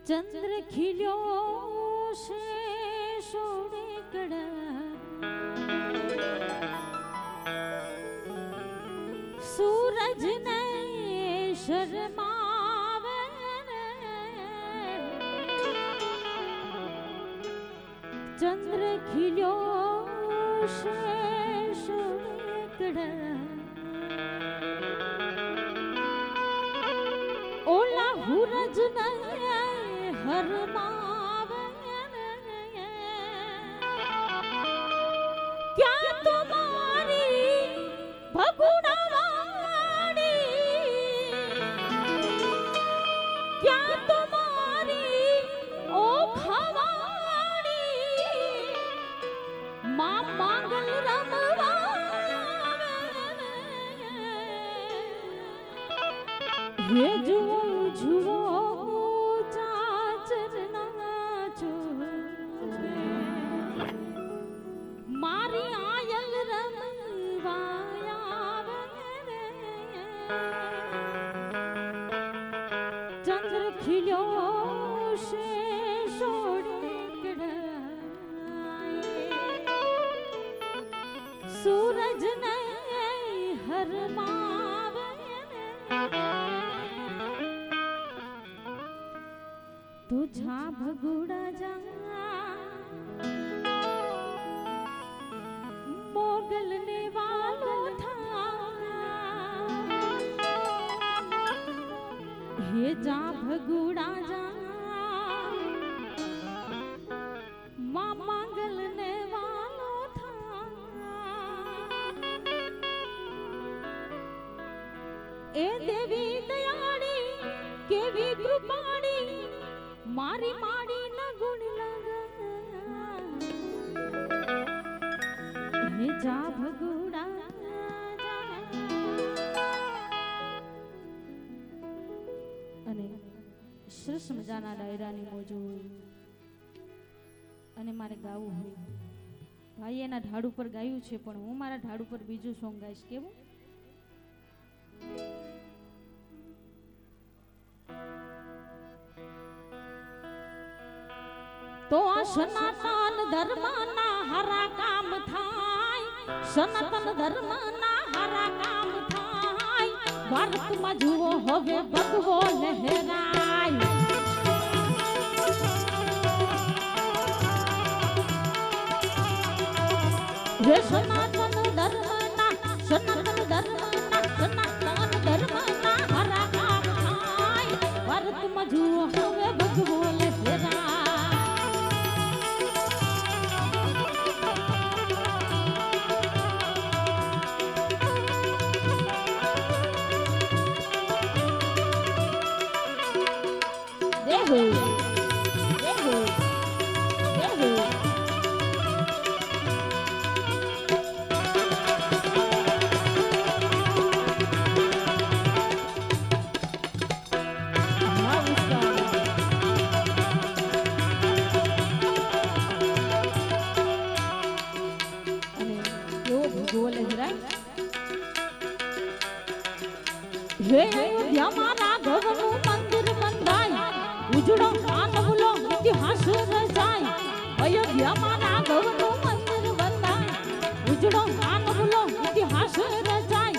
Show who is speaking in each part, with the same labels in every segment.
Speaker 1: चंद्र खिलो से सोने कड़ा सूरज ने शर्मावे चंद्र खिलो से सोने कड़ा ओला सूरज ने क्या तुम्हारी भगुड़ावाड़ी क्या तुम्हारी ओखवाड़ी मां मांगल रमवा हे जुओ जुओ चंद्र खिलो से सूरज ने हर तुझा भगुड़ा जा मोगलने वालो था हे जा भगुड़ा जा मां मांगलने वालो था ए देवी दयाड़ी केवी कृपाड़ी मारी माड़ी न गुण लगा हे जा भगुड़ा સરસ મજાના ડાયરાની મોજો અને મારે ગાવું હોય ભાઈ એના ઢાડ ઉપર ગાયું છે પણ હું મારા ઢાડ ઉપર બીજું સોંગ ગાઈશ કેવું તો આ સનાતન ધર્મના હારા કામ થાય સનાતન ધર્મના હારા કામ થાય ભારતમાં જુઓ હવે ભગવો લહેરાય हे सनातन धर्मना सनातन धर्मना सनातन धर्मना हरा काम थाय भारत में जुओ हवे भगवो लहेरा देहो देहो देहो हे अयोध्या मारा भवनु मंदिर बंधाय उजड़ो आनवलो इतिहास रचाय अयोध्या मारा भवनु मंदिर बंधाय उजड़ो आनवलो इतिहास रचाय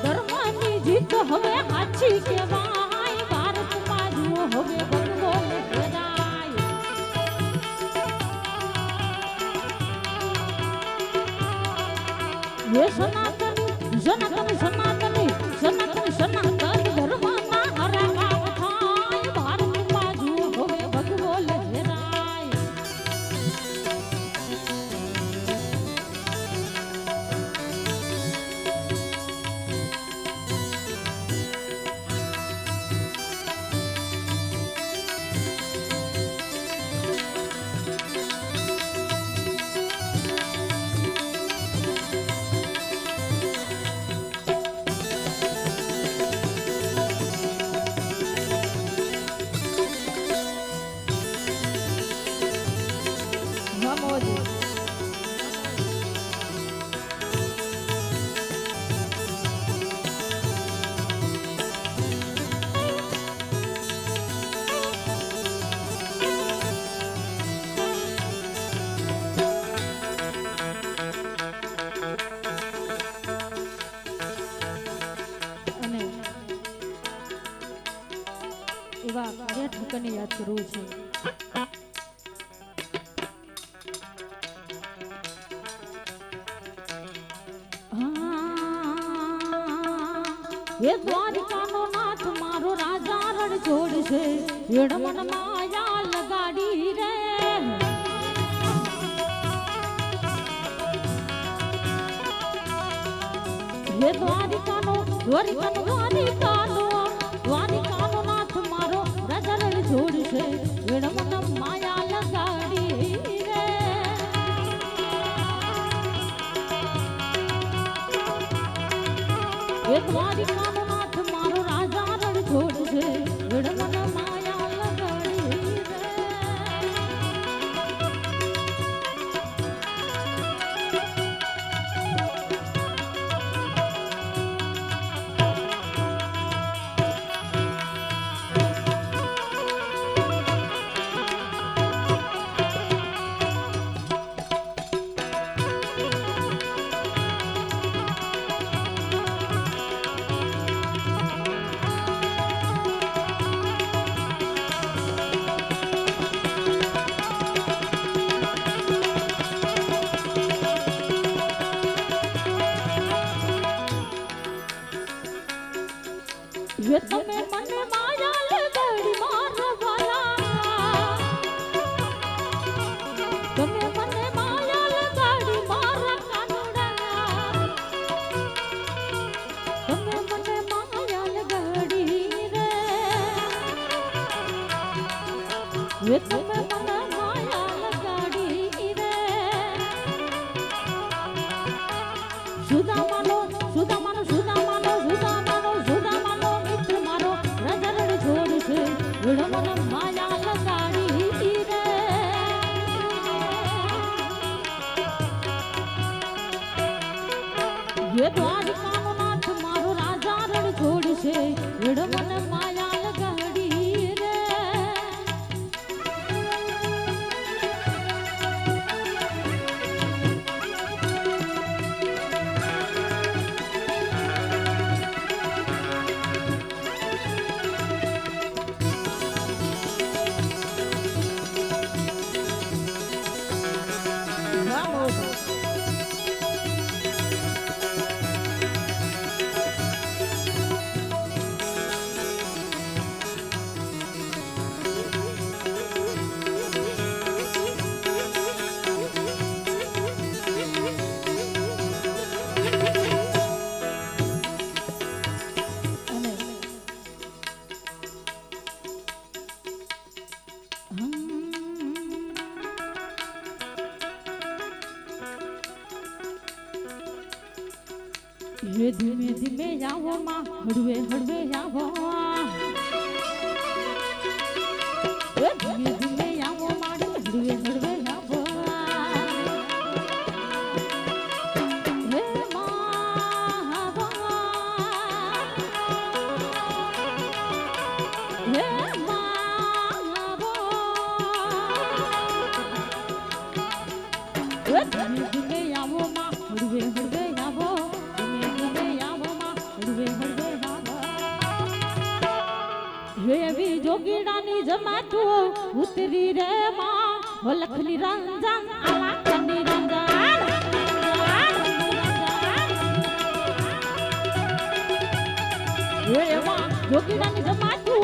Speaker 1: धर्मनी जीत हवे हाची केवाय भारत में जुओ हवे भगवो लहेराय ये सनातन सनातन सनातन सनातन सनातन धर्मना हरा काम थाय भारत में जुओ हवे भगवो लहेराय મોજી એવા બે ઠાકરને યાદ કરવું છે. એ દ્વારિકાનો નાથ મારો રાજા રણ છોડશે એડમન માયા લગાડી રે. એ દ્વારિકાનો નાથ મારો રાજા રણ છોડશે એડમન માયા લગાડી રે. એ દ્વારિકાનો નાથ મારો રાજા રણ છોડશે એડમન માયા લગાડી રે. ये તમે મને માયા લગાડી મારવાલા, તમે મને માયા લગાડી મારા કાનુડા, તમે મને માયા લગાડી રે. ये તમે મને માયા લગાડી રે. સુદામાનો સુદામાનો સુદામાનો સુદામાનો સુદામાનો મિત્ર મારો રાજા રણ છોડશે એડમન માયા લગાડી રે. ये દ્વારિકાનો નાથ મારો રાજા રણ છોડશે એડમન માયા લગાડી રે. ये धीमे धीमे आવો માં હળવે હળવે આવો, એ ધીમે ધીમે આવો માં હળવે હળવે આવો. હે માં આવો, હે માં આવો, એ ધીમે ધીમે આવો માં હળવે હળવે આવો. એવી જોગીડાની જમાતો ઉતરી રે માં લખની રંજન આલાખની રંજન. એવા જોગીડાની જમાતો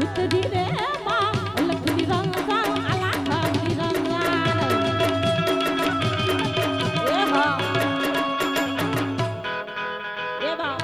Speaker 1: ઉતરી રે માં લખની રંજન આલાખની રંજન. એ હા એ બા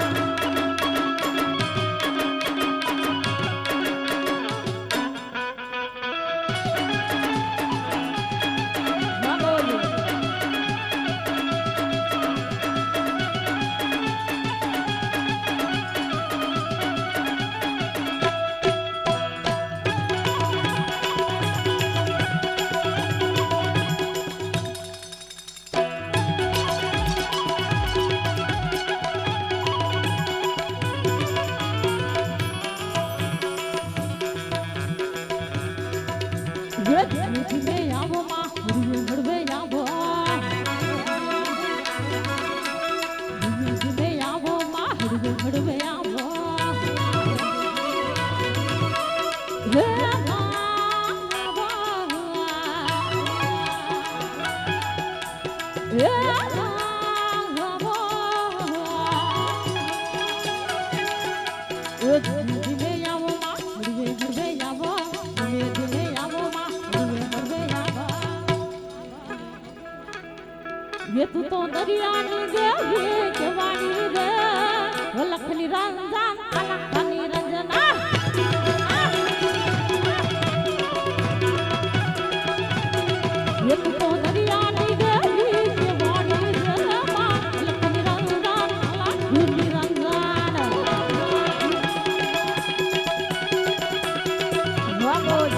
Speaker 1: ये तू तो दरियानी देवी के वाणी रे वो लखनी रंजन अलखनी रंजना ये तू तो दरियानी देवी के वाणी रे मां लखनी रंजन अलखनी रंजन वाह बोल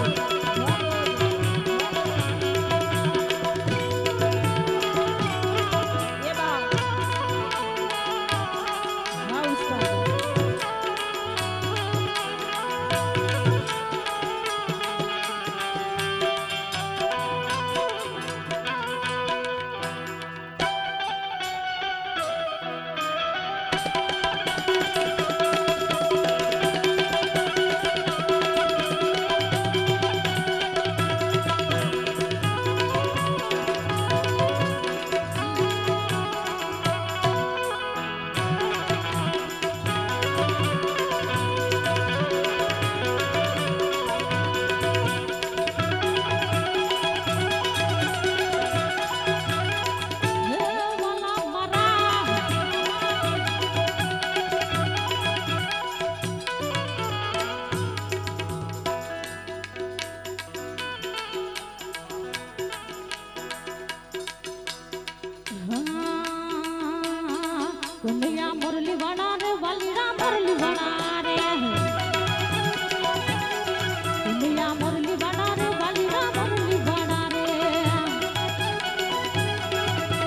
Speaker 1: कुमिया मुरली बना रे बलिरा मुरली बना रे कुमिया मुरली बना रे बलिरा मुरली बना रे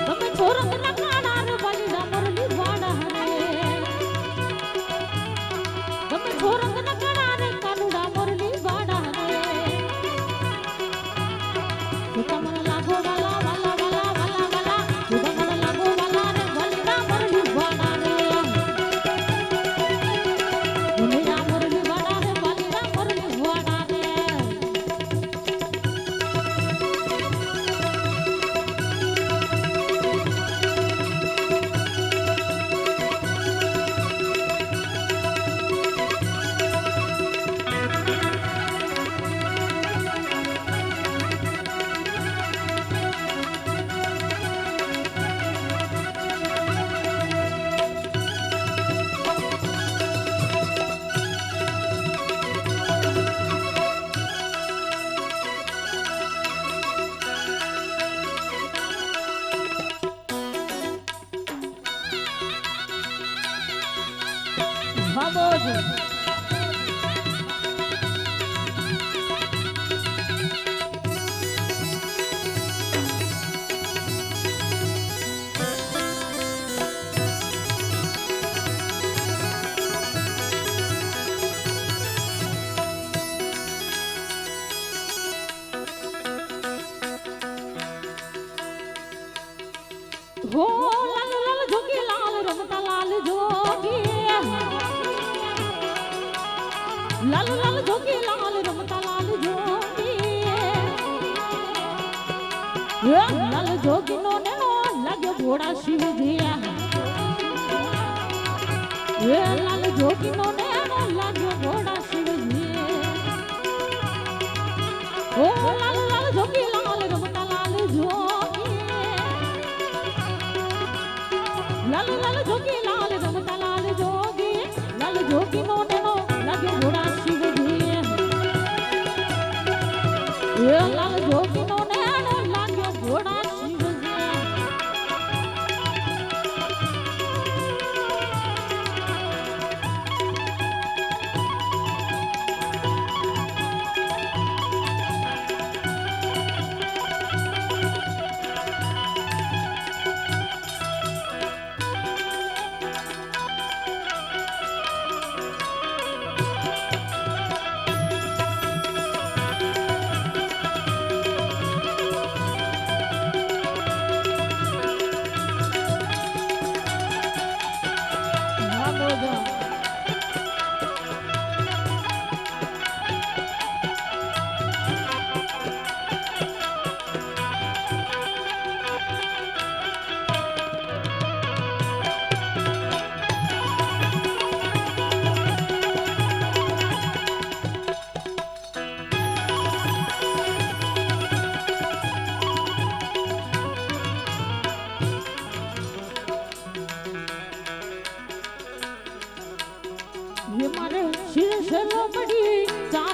Speaker 1: तुम छोरंग नकाना रे बलिरा मुरली बना रे तुम छोरंग नकाना रे कानुड़ा मुरली बना रे तुमन लागो वाला वाला वाला वाला वाला तुमन लागो वाला रे बलिरा मुरली बना रे कुमिया मुरली बना रे बलिरा मुरली बना रे Vamos! हो लाल लाल जोगी लाल रमता लाल जोगी लाल लाल जोगी लाल रमता लाल जोगी लाल जोगी नो ने लगे घोड़ा शिव दिया लाल जोगी नो ने लगे घोड़ा शिव दिया ओ लाल लाल जोगी लाल रमता लाल जोगी लाल लाल जोगी लाल रमता लाल जोगी लाल जोगी नो ने लगे घोड़ा शिव दिए लाल जोगी नो ने लगे घोड़ा शिव दिए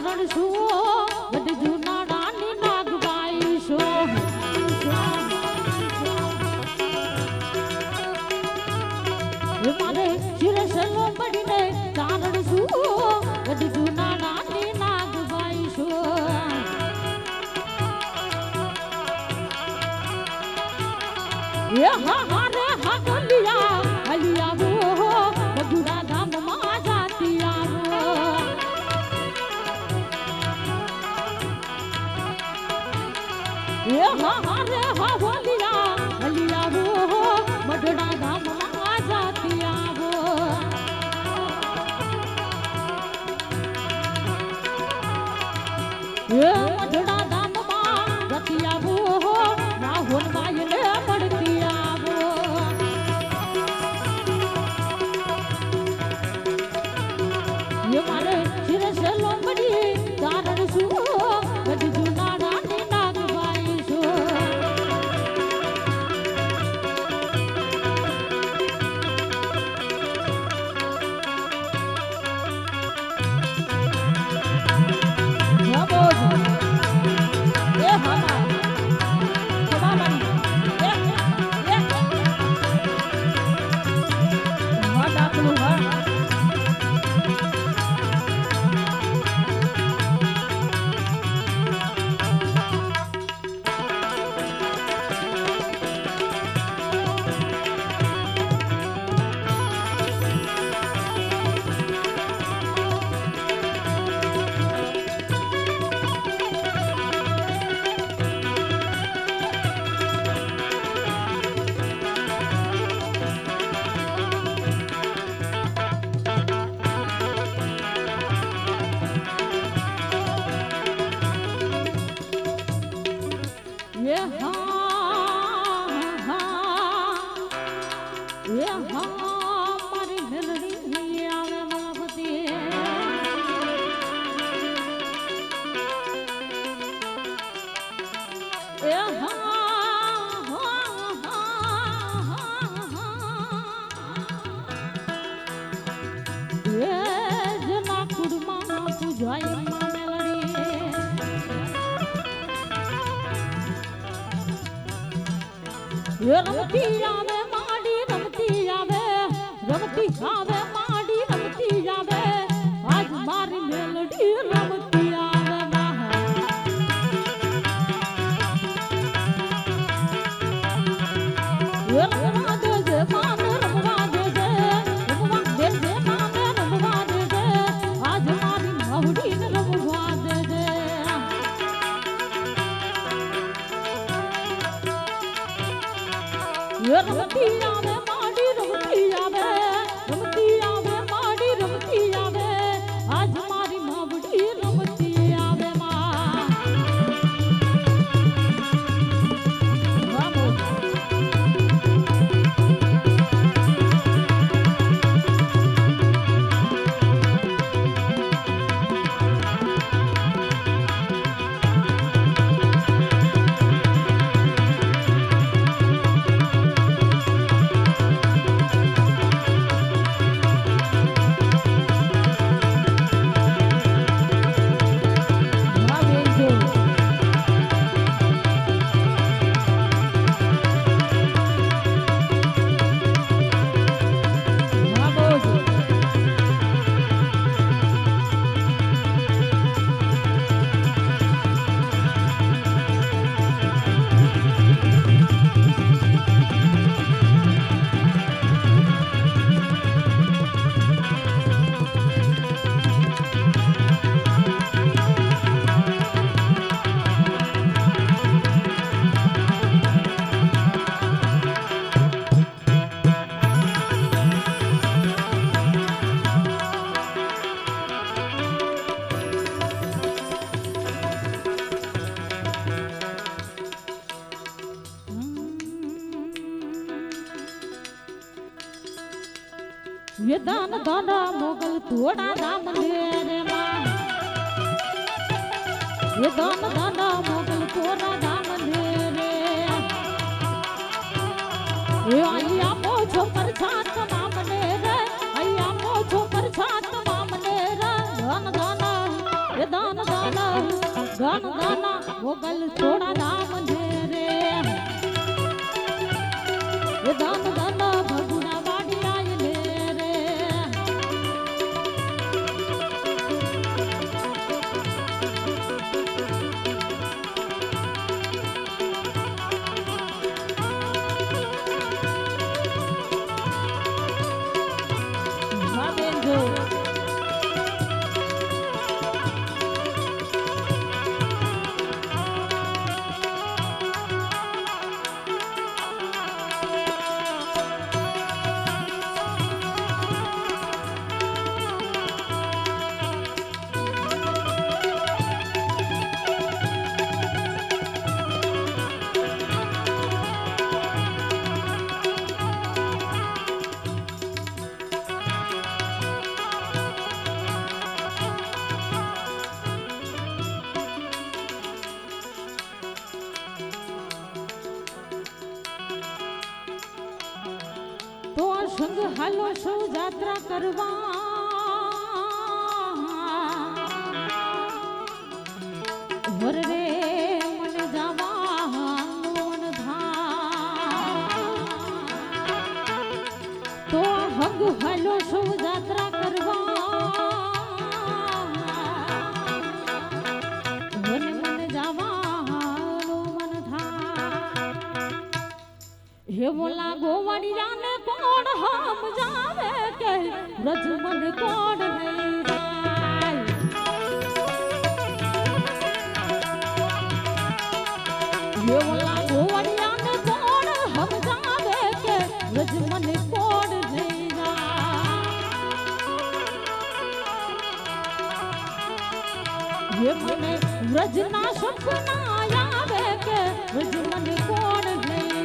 Speaker 1: કારણ શું બધી જૂનાડાની નાગબાઈ શું મારે શિરસલો પડીને કારણ શું બધી જૂનાડાની નાગબાઈ શું એ હા હા રે હા ગલિયા હલિયા વો મધુરા ધામમાં જાતી આવો એ હા હા રે હા ગલિયા હલિયા વો મધુરા ધામમાં જાતી આવો એ મધુરા ધામમાં જાતી આવો રાહોન બાયને પડતી આવો ये मारे शिरसे लोंबड़ी कारण શું બધી જૂનાડાની નાગબાઈ શું એ હા મારી મેલડી આવે માલપતિ એ જેના કુડમાં પૂજાય રમતી આવે માડી રમતી આવે માડી રમતી આવે આજ મારી મેલડી રમતી આવે રમવા દેજે માને રમવા દેજે માને રમવા દેજે આજ મારી માવડીને રમવા દેજે રમતી આવે માડી રમતી આવે માડી રમતી આવે આજ મારી માવડી રમતી આવે ये दान दाना मोगल थोड़ा दाम ले रे मां ये दान दाना मोगल थोड़ा दाम ले रे ये आया मोछो पर छात माम ले रे आया मोछो पर छात माम ले रे दान दाना ये दान થોડા ધામ ને રે એ ધન ધન ભગુડા વાડી આય લે રે સંગ હાલો સૌ જાત્રા કરવા વર રે મને જવાનું તો હંગ હાલો સૌ જાત્રા કરવા વર મને જવાનું મન થા હે બોલા ગોવાડિયાને કોણ હમ જાવે કે વ્રજ મન કોણ લઈ જાય હે બોલા ગોવાડિયાને કોણ હમ જાવે કે વ્રજ મન કોણ લઈ જાય હે મને વ્રજના સપના આવે કે વ્રજ મન કોણ લઈ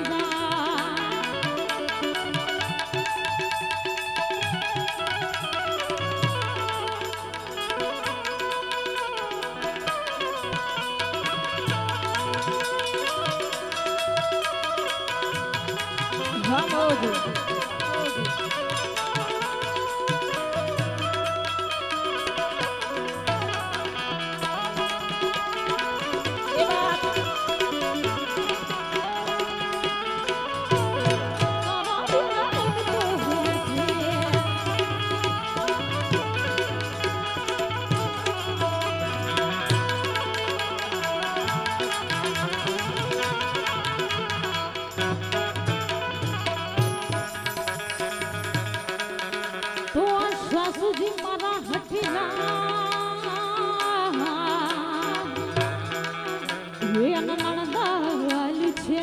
Speaker 1: સુજી મારા હઠીલા નણદાલી છે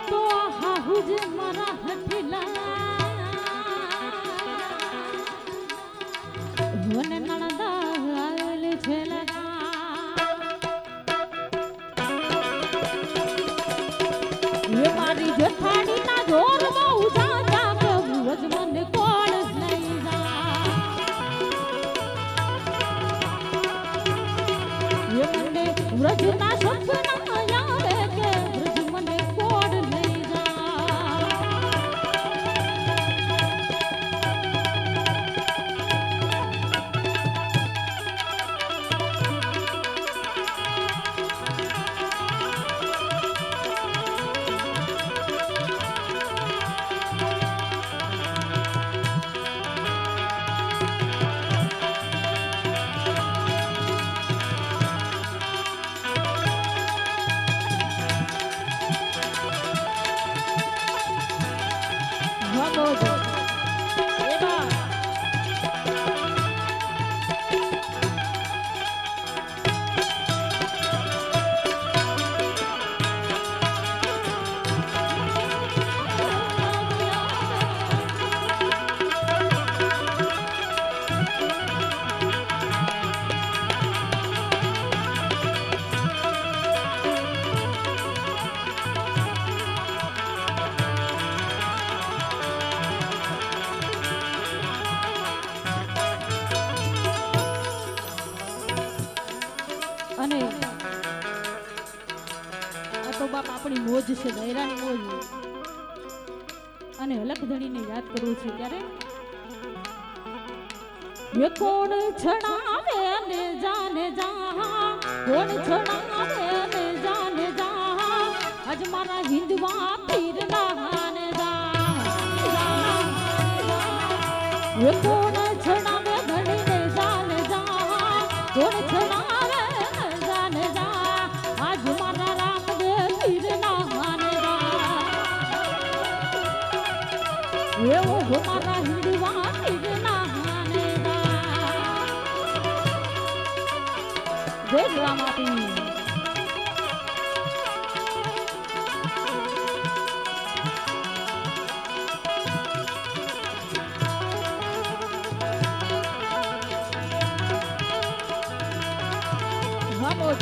Speaker 1: તો હાહુજ મારા હઠીલા મને નણદાલી છે મારી જેઠાણી ના જોર બહુ જાજા કે વ્રજ મને કોણ લઈ જાય મને વ્રજ ના સપના આવે કે વ્રજ મને કોણ લઈ અને આ તો બાપ આપણી મોજ છે દૈરાની મોજ અને હલકધણીને યાદ કરવું છે ત્યારે એ કોણ છણાવે અને जाने जा कोण छुड़ावे ने जाने जा आज मारा हिंदवा तीर नहाने जा ये कोण छुड़ावे घड़ी ने जाने जा कोण छुड़ावे ने जाने जा आज मारा रामदेव तीर नहाने जा ये वो मारा हिंदवा तीर नहाने जा जय रामाती vamos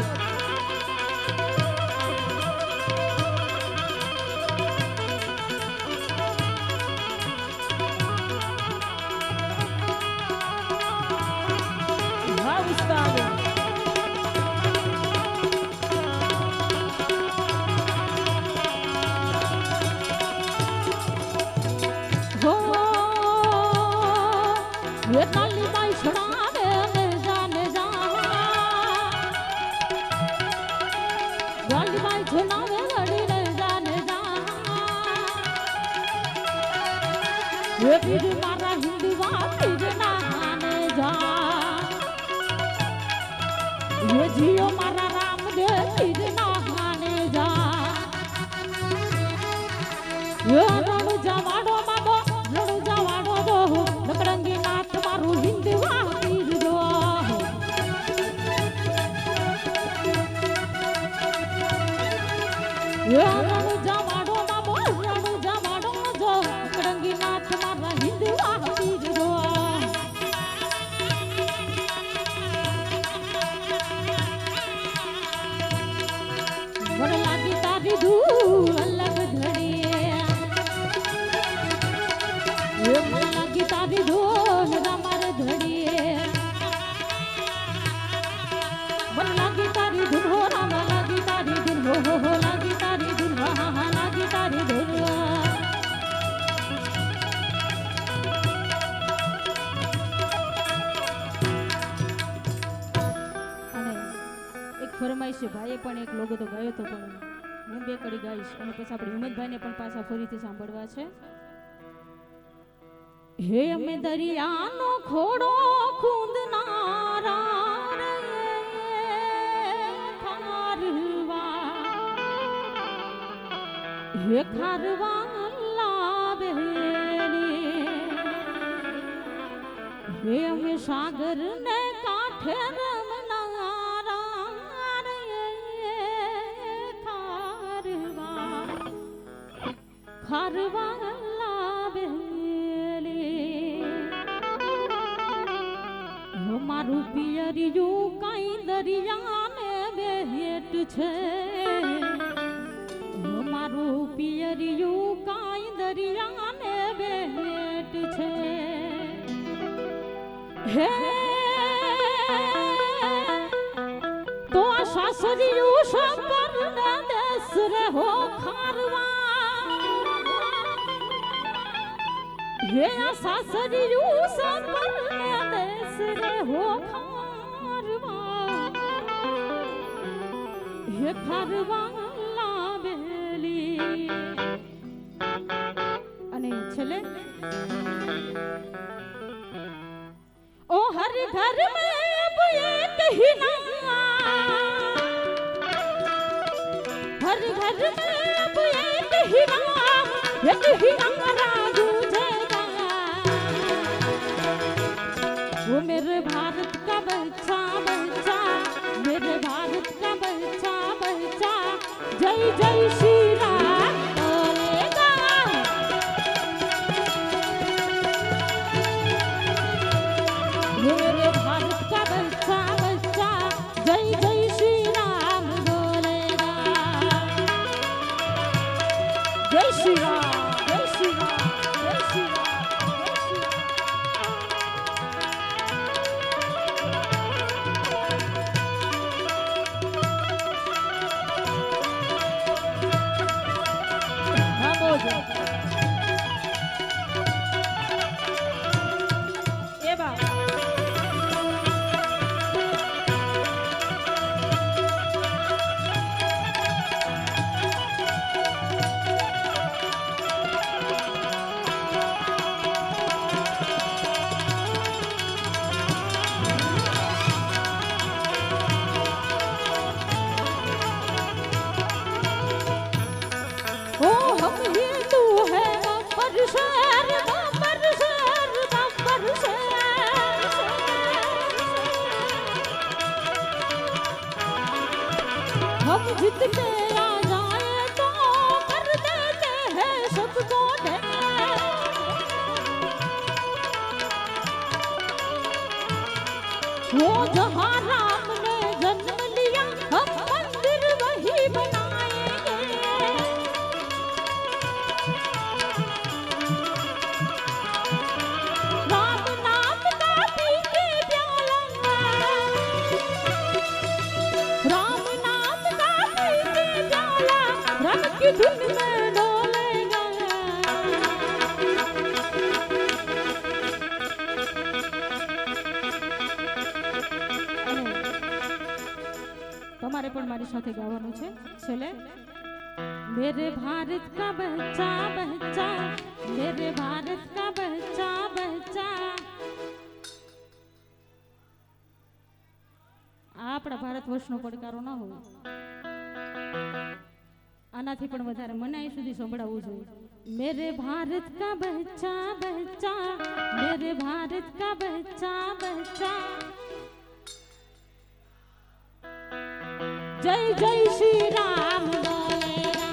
Speaker 1: Gustavo ये काली बाई छुड़ावे ने जाने जा काली बाई छुड़ावे लड़ी ने जाने जा ये फिर मारा हिंदुआ फिर नहाने जा ये जियो मारा रामदेव फिर नहाने जा ये रणु जवाड़ो मागो रणु जवाड़ो दो नकरंगी नाथ मारू हिंदुआ तीर दो ये रणु जवाड़ो मागो रणु जवाड़ो दो नकरंगी नाथ मारा हिंदुआ तीर दो मन लागी तारी धूल अलग धड़ी ये मन लागी तारी धूल रमर धड़ी मन लागी तारी धूल हो राम लागी तारी धूल हो लागी तारी धूल हा लागी तारी धूल ફરમાઈશ ભાઈએ પણ એક લોગો તો ગાયો તો પણ હું બે કડી ગાઈશ અને પછી આપણે હિંમતભાઈને પણ પાછા ફરીથી સાંભળવા છે હે અમે દરિયાનો ખોડો ખૂંદનારા રે ખારવા હે ખારવા લાવે હે અમે સાગરને કાંઠે खारवाला बेले हमारू पियरियो काई दरिया ने बेट छे हमारू पियरियो काई दरिया ने बेट छे हे तो सासरियो शंकर ने देश रे हो खारवा ये सासरियो शंकर ने देश रे हो खारवा ये खारवा लावेली અને છેલ્લે ओ हर घर में अब एक ही नाम हर घर में अब एक ही नाम राजू वो मेरे भारत का बच्चा बच्चा मेरे भारत का बच्चा बच्चा जय जय श्री राम बोलेगा वो मेरे भारत का बच्चा बच्चा जय जय श्री राम बोलेगा जय श्री राम जय श्री राम जय श्री राम हम जीत के आ जाए तो कर देते हैं सबको ढेर। वो जहाँ राम ने जन्म लिया हम मंदिर वही बनाएंगे। राम नाम का पी के प्याला, राम नाम का पी के प्याला रंग की धुन में डोलेगा। તમારે પણ મારી સાથે ગાવાનું છે છેલ્લે। मेरे भारत का बच्चा बच्चा, मेरे भारत का बच्चा बच्चा। આપણા ભારત વર્ષનો પડકારો ના હોય, આનાથી પણ વધારે મને અહીં સુધી સંભળાવવું જોઈએ। मेरे भारत का बच्चा बच्चा, मेरे भारत का बच्चा बच्चा। जय जय श्री राम बोलेगा,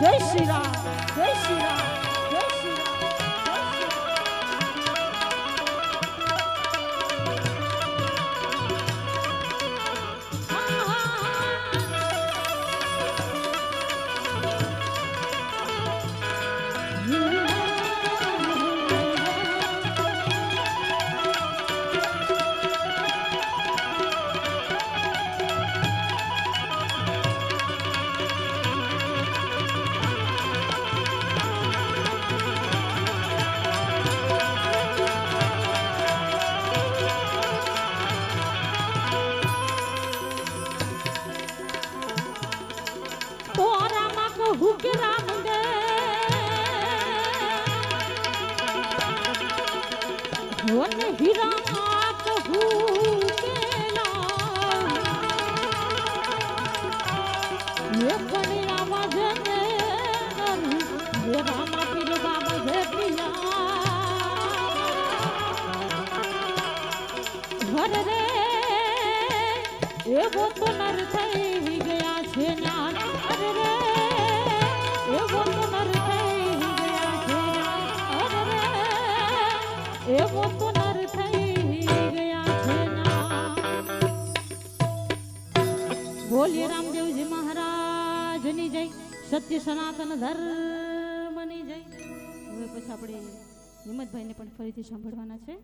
Speaker 1: जय श्री राम, जय श्री राम, जय श्री राम, राम दे वन हीरा कहू केला ये बड़ी आवाज ने ये रामा पीर बाबा दे पिया घर रे एगो तो नर થઈ ગયા છે ન્યાર। અરે રે एगो तो नर થઈ ગયા છે ન્યાર। અરે રે एगो तो नर થઈ ગયા છે ન્યાર। બોલીએ રામદેવજી મહારાજની જય, સત્ય સનાતન ધર્મની જય। હવે પછી આપણે હિંમતભાઈને પણ ફરીથી સાંભળવાના છે।